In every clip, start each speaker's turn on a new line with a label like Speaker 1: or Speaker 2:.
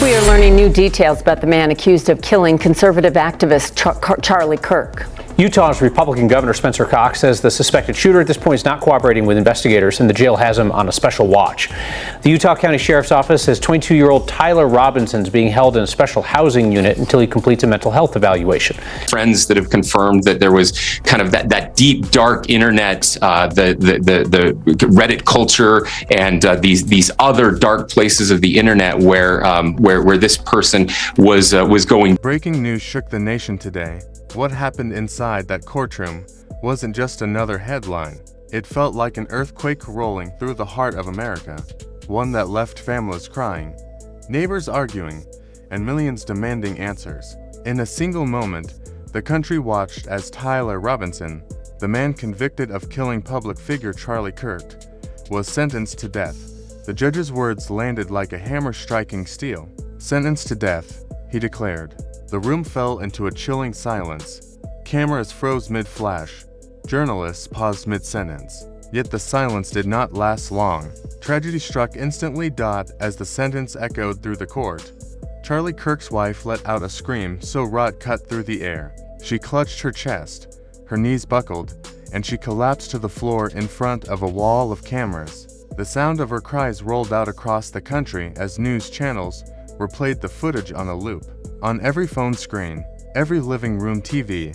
Speaker 1: We are learning new details about the man accused of killing conservative activist Charlie Kirk.
Speaker 2: Utah's Republican Governor Spencer Cox says the suspected shooter at this point is not cooperating with investigators, and the jail has him on a special watch. The Utah County Sheriff's Office says 22-year-old Tyler Robinson is being held in a special housing unit until he completes a mental health evaluation.
Speaker 3: Friends that have confirmed that there was kind of that deep, dark internet, the Reddit culture, and these other dark places of the internet where this person was going.
Speaker 4: Breaking news shook the nation today. What happened inside that courtroom wasn't just another headline. It felt like an earthquake rolling through the heart of America, one that left families crying, neighbors arguing, and millions demanding answers. In a single moment, the country watched as Tyler Robinson, the man convicted of killing public figure Charlie Kirk, was sentenced to death. The judge's words landed like a hammer striking steel. "Sentenced to death," he declared. The room fell into a chilling silence. Cameras froze mid-flash. Journalists paused mid-sentence. Yet the silence did not last long. Tragedy struck instantly. As the sentence echoed through the court, Charlie Kirk's wife let out a scream so wrought cut through the air. She clutched her chest, her knees buckled, and she collapsed to the floor in front of a wall of cameras. The sound of her cries rolled out across the country as news channels replayed the footage on a loop. On every phone screen, every living room TV,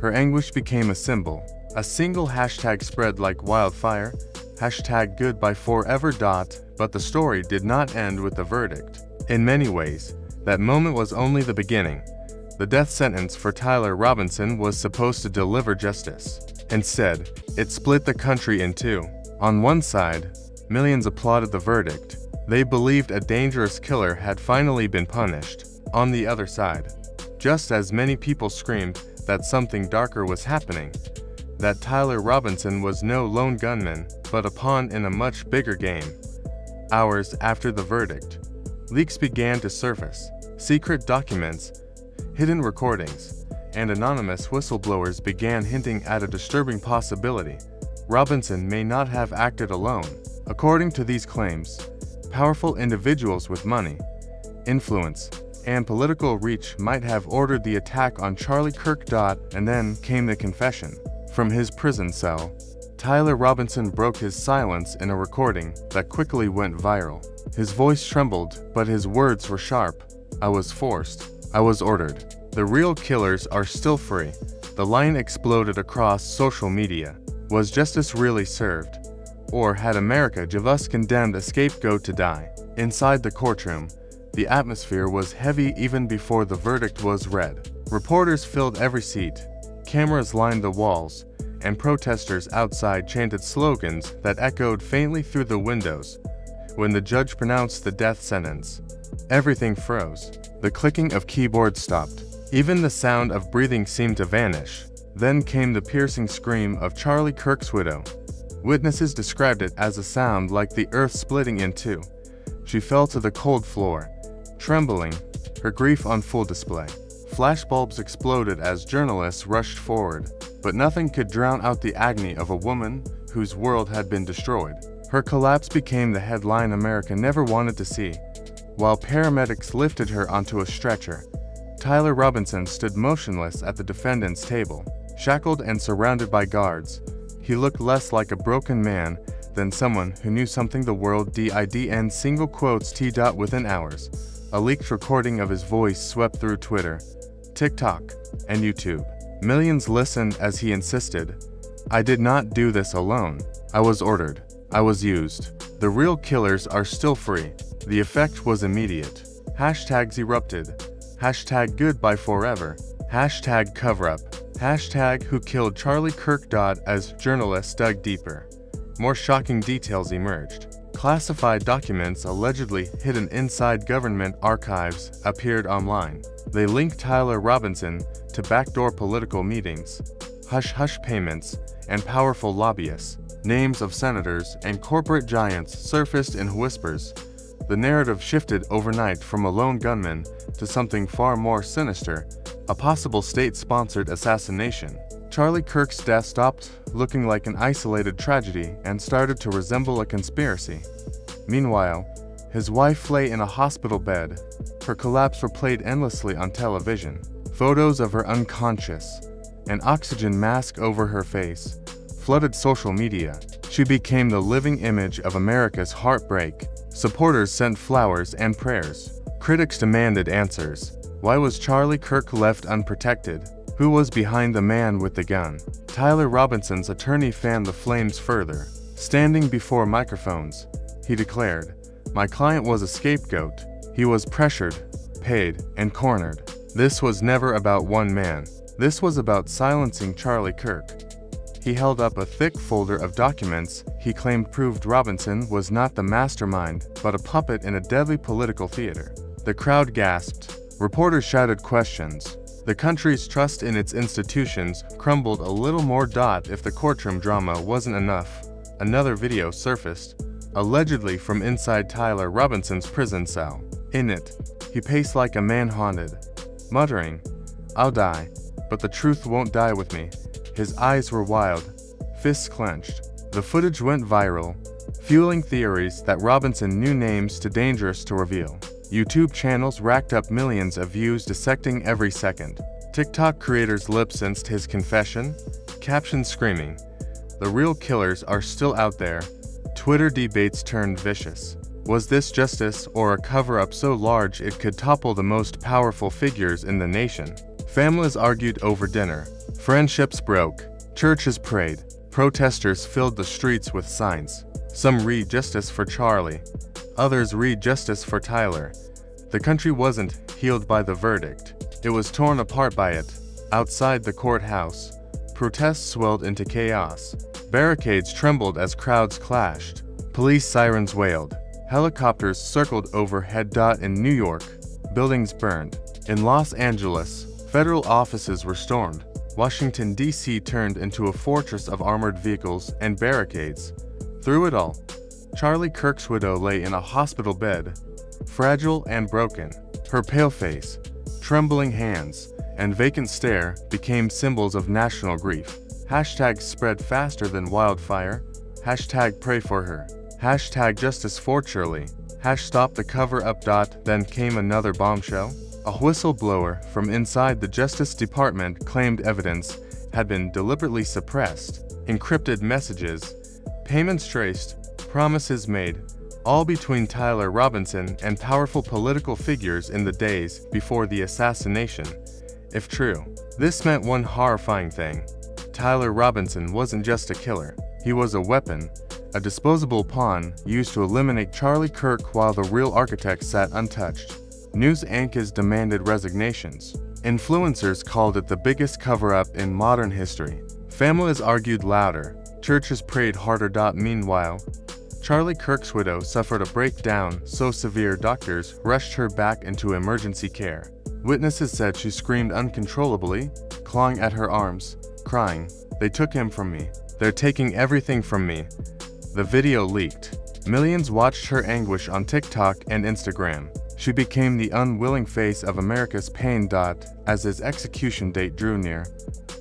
Speaker 4: her anguish became a symbol. A single hashtag spread like wildfire, #goodbyeforever. But the story did not end with the verdict. In many ways, that moment was only the beginning. The death sentence for Tyler Robinson was supposed to deliver justice. Instead, it split the country in two. On one side, millions applauded the verdict. They believed a dangerous killer had finally been punished. On the other side, just as many people screamed that something darker was happening, that Tyler Robinson was no lone gunman, but a pawn in a much bigger game. Hours after the verdict, leaks began to surface. Secret documents, hidden recordings, and anonymous whistleblowers began hinting at a disturbing possibility. Robinson may not have acted alone. According to these claims, powerful individuals with money, influence, and political reach might have ordered the attack on Charlie Kirk. And then came the confession. From his prison cell, Tyler Robinson broke his silence in a recording that quickly went viral. His voice trembled, but his words were sharp. "I was forced. I was ordered. The real killers are still free." The line exploded across social media. Was justice really served? Or had America just condemned a scapegoat to die? Inside the courtroom, the atmosphere was heavy even before the verdict was read. Reporters filled every seat, cameras lined the walls, and protesters outside chanted slogans that echoed faintly through the windows. When the judge pronounced the death sentence, everything froze. The clicking of keyboards stopped. Even the sound of breathing seemed to vanish. Then came the piercing scream of Charlie Kirk's widow. Witnesses described it as a sound like the earth splitting in two. She fell to the cold floor, trembling, her grief on full display. Flashbulbs exploded as journalists rushed forward, but nothing could drown out the agony of a woman whose world had been destroyed. Her collapse became the headline America never wanted to see. While paramedics lifted her onto a stretcher, Tyler Robinson stood motionless at the defendant's table. Shackled and surrounded by guards, he looked less like a broken man than someone who knew something the world didn't. Single quotes within hours. A leaked recording of his voice swept through Twitter, TikTok, and YouTube. Millions listened as he insisted, "I did not do this alone. I was ordered. I was used. The real killers are still free." The effect was immediate. Hashtags erupted. #goodbyeforever. #coverup. #who killed Charlie Kirk. As journalists dug deeper, more shocking details emerged. Classified documents allegedly hidden inside government archives appeared online. They linked Tyler Robinson to backdoor political meetings, hush-hush payments, and powerful lobbyists. Names of senators and corporate giants surfaced in whispers. The narrative shifted overnight from a lone gunman to something far more sinister, a possible state-sponsored assassination. Charlie Kirk's death stopped looking like an isolated tragedy and started to resemble a conspiracy. Meanwhile, His wife lay in a hospital bed. Her collapse replayed endlessly on television. Photos of her unconscious, an oxygen mask over her face, flooded social media. She became the living image of America's heartbreak. Supporters sent flowers and prayers. Critics demanded answers. Why was Charlie Kirk left unprotected? Who was behind the man with the gun? Tyler Robinson's attorney fanned the flames further. Standing before microphones, he declared, "My client was a scapegoat. He was pressured, paid, and cornered. This was never about one man. This was about silencing Charlie Kirk." He held up a thick folder of documents he claimed proved Robinson was not the mastermind, but a puppet in a deadly political theater. The crowd gasped. Reporters shouted questions. The country's trust in its institutions crumbled a little more. If the courtroom drama wasn't enough, another video surfaced, allegedly from inside Tyler Robinson's prison cell. In it, he paced like a man haunted, muttering, "I'll die, but the truth won't die with me." His eyes were wild, fists clenched. The footage went viral, fueling theories that Robinson knew names too dangerous to reveal. YouTube channels racked up millions of views dissecting every second. TikTok creators lip-synced his confession, captions screaming, "The real killers are still out there." Twitter debates turned vicious. Was this justice or a cover-up so large it could topple the most powerful figures in the nation? Families argued over dinner. Friendships broke. Churches prayed. Protesters filled the streets with signs. Some read justice for Charlie. Others read justice for Tyler. The country wasn't healed by the verdict. It was torn apart by it. Outside the courthouse, protests swelled into chaos. Barricades trembled as crowds clashed. Police sirens wailed. Helicopters circled overhead. In New York, buildings burned. In Los Angeles, federal offices were stormed. Washington, D.C. turned into a fortress of armored vehicles and barricades. Through it all, Charlie Kirk's widow lay in a hospital bed, fragile and broken. Her pale face, trembling hands, and vacant stare became symbols of national grief. Hashtags spread faster than wildfire. Hashtag pray for her. Hashtag justice for Charlie. Hash stop the cover-up. Then came another bombshell. A whistleblower from inside the Justice Department claimed evidence had been deliberately suppressed. Encrypted messages, payments traced, promises made, all between Tyler Robinson and powerful political figures in the days before the assassination. If true, this meant one horrifying thing. Tyler Robinson wasn't just a killer. He was a weapon, a disposable pawn used to eliminate Charlie Kirk while the real architect sat untouched. News anchors demanded resignations. Influencers called it the biggest cover-up in modern history. Families argued louder. Churches prayed harder. Meanwhile, Charlie Kirk's widow suffered a breakdown so severe doctors rushed her back into emergency care. Witnesses said she screamed uncontrollably, clawing at her arms, crying, "They took him from me. They're taking everything from me." The video leaked. Millions watched her anguish on TikTok and Instagram. She became the unwilling face of America's pain. As his execution date drew near,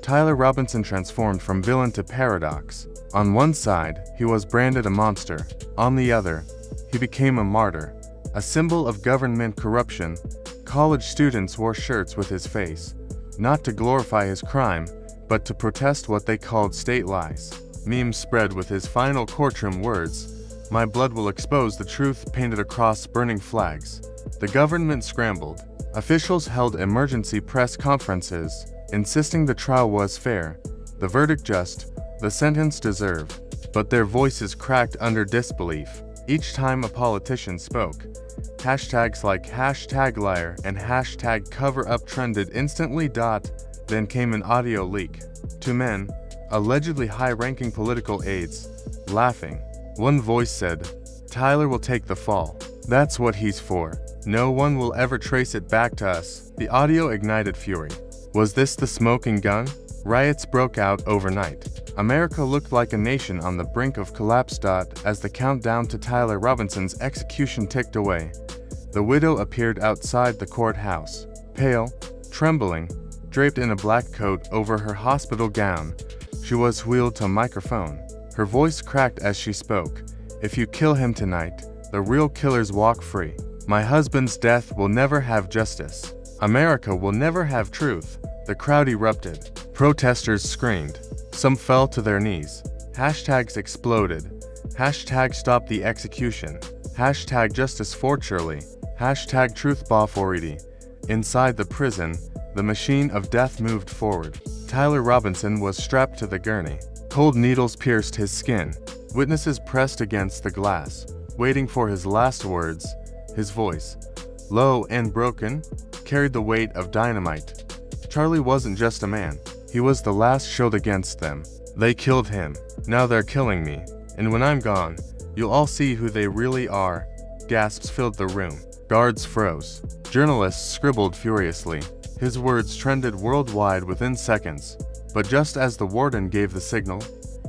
Speaker 4: Tyler Robinson transformed from villain to paradox. On one side, he was branded a monster. On the other, he became a martyr, a symbol of government corruption. College students wore shirts with his face, not to glorify his crime, but to protest what they called state lies. Memes spread with his final courtroom words, "My blood will expose the truth," painted across burning flags. The government scrambled. Officials held emergency press conferences, insisting the trial was fair, the verdict just, the sentence deserved. But their voices cracked under disbelief. Each time a politician spoke, hashtags like #liar and #cover-up trended instantly. Then came an audio leak. Two men, allegedly high-ranking political aides, laughing. One voice said, "Tyler will take the fall. That's what he's for. No one will ever trace it back to us." The audio ignited fury. Was this the smoking gun? Riots broke out overnight. America looked like a nation on the brink of collapse. As the countdown to Tyler Robinson's execution ticked away, the widow appeared outside the courthouse, pale, trembling, draped in a black coat over her hospital gown. She was wheeled to a microphone. Her voice cracked as she spoke. "If you kill him tonight, The real killers walk free. My husband's death will never have justice. America will never have truth. The crowd erupted. Protesters screamed. Some fell to their knees. Hashtags exploded. Hashtag stop the execution. Hashtag justice for Charlie. Hashtag truth for Edie. Inside the prison, the machine of death moved forward. Tyler Robinson was strapped to the gurney. Cold needles pierced his skin. Witnesses pressed against the glass, waiting for his last words. His voice, low and broken, carried the weight of dynamite. Charlie wasn't just a man. He was the last shield against them. They killed him. Now they're killing me. And when I'm gone, you'll all see who they really are. Gasps filled the room. Guards froze. Journalists scribbled furiously. His words trended worldwide within seconds. But just as the warden gave the signal,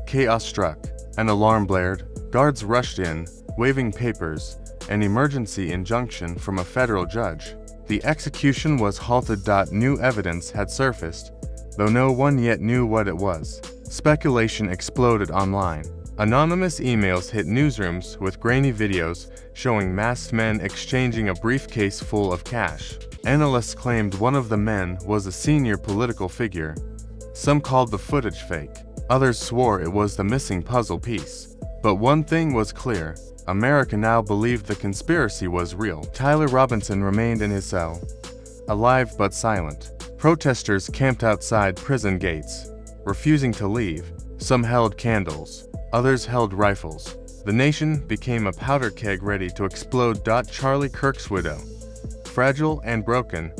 Speaker 4: chaos struck. An alarm blared. Guards rushed in, waving papers, an emergency injunction from a federal judge. The execution was halted. New evidence had surfaced, though no one yet knew what it was. Speculation exploded online. Anonymous emails hit newsrooms with grainy videos showing masked men exchanging a briefcase full of cash. Analysts claimed one of the men was a senior political figure. Some called the footage fake. Others swore it was the missing puzzle piece. But one thing was clear. America now believed the conspiracy was real. Tyler Robinson remained in his cell, alive but silent. Protesters camped outside prison gates, refusing to leave. Some held candles, others held rifles. The nation became a powder keg ready to explode. Charlie Kirk's widow, fragile and broken,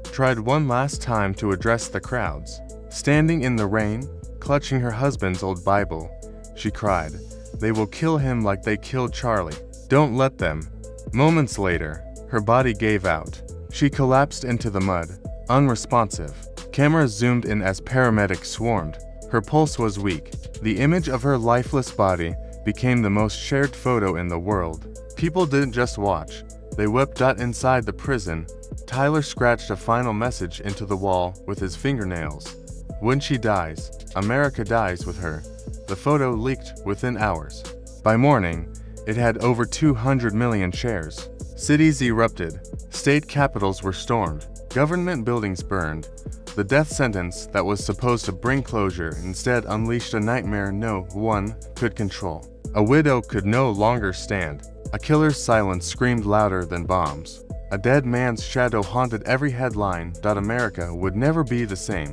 Speaker 4: tried one last time to address the crowds. Standing in the rain, clutching her husband's old Bible, she cried, "They will kill him like they killed Charlie. Don't let them." Moments later, her body gave out. She collapsed into the mud, unresponsive. Cameras zoomed in as paramedics swarmed. Her pulse was weak. The image of her lifeless body became the most shared photo in the world. People didn't just watch. They wept. Inside the prison, Tyler scratched a final message into the wall with his fingernails. When she dies, America dies with her. The photo leaked within hours. By morning, it had over 200 million shares. Cities erupted. State capitals were stormed. Government buildings burned. The death sentence that was supposed to bring closure instead unleashed a nightmare no one could control. A widow could no longer stand. A killer's silence screamed louder than bombs. A dead man's shadow haunted every headline. America would never be the same.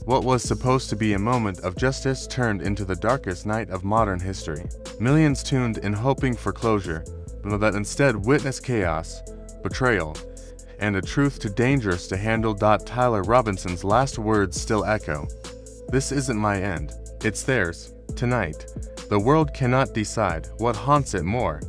Speaker 4: What was supposed to be a moment of justice turned into the darkest night of modern history. Millions tuned in hoping for closure, but that instead witnessed chaos, betrayal, and a truth too dangerous to handle. Tyler Robinson's last words still echo. "This isn't my end. It's theirs. Tonight, the world cannot decide what haunts it more.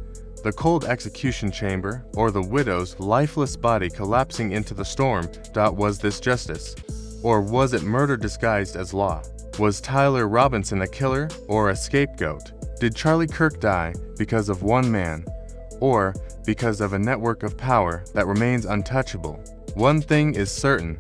Speaker 4: The cold execution chamber, or the widow's lifeless body collapsing into the storm. Was this justice? Or was it murder disguised as law? Was Tyler Robinson a killer or a scapegoat? Did Charlie Kirk die because of one man, or because of a network of power that remains untouchable? One thing is certain,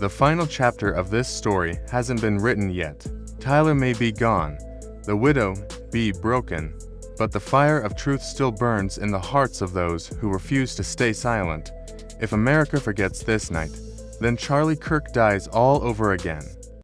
Speaker 4: the final chapter of this story hasn't been written yet. Tyler may be gone, the widow be broken, but the fire of truth still burns in the hearts of those who refuse to stay silent. If America forgets this night, then Charlie Kirk dies all over again.